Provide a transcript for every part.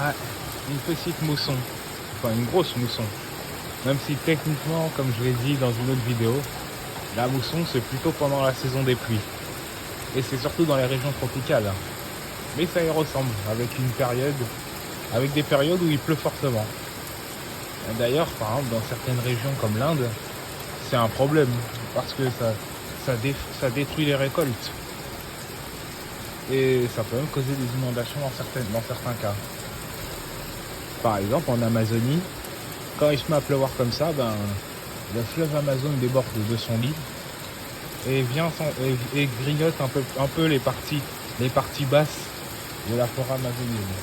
Ah, une petite mousson, enfin une grosse mousson. Même si techniquement, comme je l'ai dit dans une autre vidéo, la mousson c'est plutôt pendant la saison des pluies. Et c'est surtout dans les régions tropicales. Mais ça y ressemble, avec des périodes où il pleut fortement. D'ailleurs, par exemple, dans certaines régions comme l'Inde, c'est un problème, parce que ça détruit les récoltes. Et ça peut même causer des inondations dans certains cas. Par exemple, en Amazonie, quand il se met à pleuvoir comme ça, le fleuve Amazon déborde de son lit et grignote un peu les parties basses de la forêt amazonienne.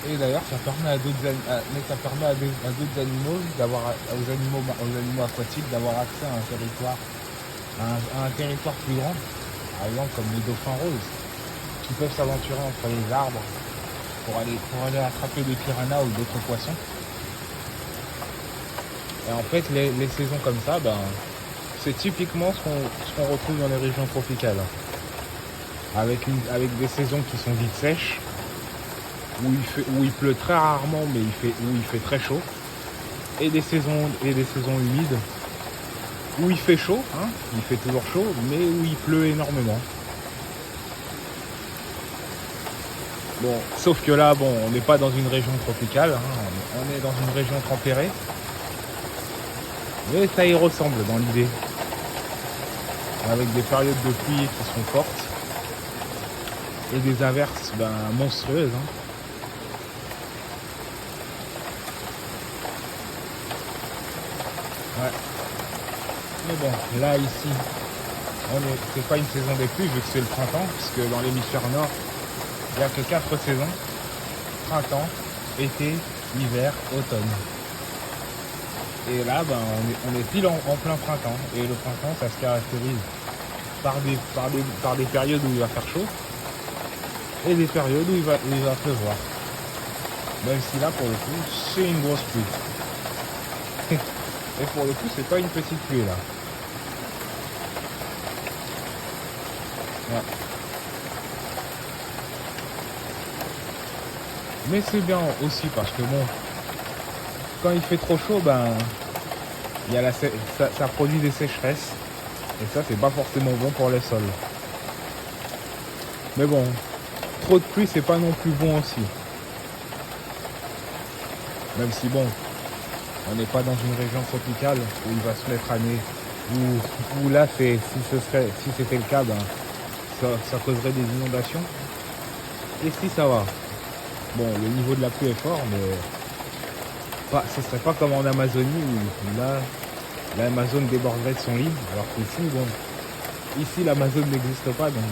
Et d'ailleurs, ça permet à d'autres animaux aux animaux aquatiques d'avoir accès à un territoire plus grand. Par exemple, comme les dauphins roses, qui peuvent s'aventurer entre les arbres pour aller attraper des piranhas ou d'autres poissons. Et en fait, les saisons comme ça, c'est typiquement ce qu'on retrouve dans les régions tropicales. Avec des saisons qui sont vite sèches, où il pleut très rarement, mais où il fait très chaud. Et des saisons humides, où il fait chaud, hein, il fait toujours chaud, mais où il pleut énormément. Bon, sauf que là, on n'est pas dans une région tropicale, hein, on est dans une région tempérée. Mais ça y ressemble dans l'idée. Avec des périodes de pluie qui sont fortes. Et des averses monstrueuses. Hein. Ouais. Mais bon, là ici, c'est pas une saison des pluies vu que c'est le printemps, puisque dans l'hémisphère nord, il n'y a que 4 saisons. Printemps, été, hiver, automne. Et là, on est pile en plein printemps. Et le printemps, ça se caractérise par des périodes où il va faire chaud et des périodes où il va pleuvoir. Même si là, pour le coup, c'est une grosse pluie. Et pour le coup, c'est pas une petite pluie là. Ouais. Mais c'est bien aussi parce que quand il fait trop chaud, ça produit des sécheresses. Et ça, c'est pas forcément bon pour les sols. Mais bon, trop de pluie, c'est pas non plus bon aussi. Même si on n'est pas dans une région tropicale où il va se mettre à neiger. Où là, si c'était le cas, ça causerait des inondations. Et si ça va. Bon, le niveau de la pluie est fort, mais ce serait pas comme en Amazonie où là, l'Amazone déborderait de son lit, alors qu'ici, ici l'Amazone n'existe pas, donc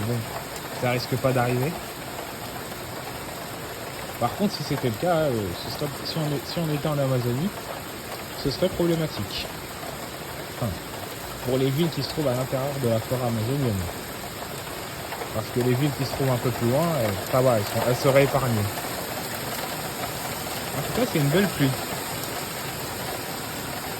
ça risque pas d'arriver. Par contre, si c'était le cas, si on était en Amazonie, ce serait problématique. Enfin, pour les villes qui se trouvent à l'intérieur de la forêt amazonienne. Parce que les villes qui se trouvent un peu plus loin, ça va, elles seraient épargnées. En tout cas, c'est une belle pluie.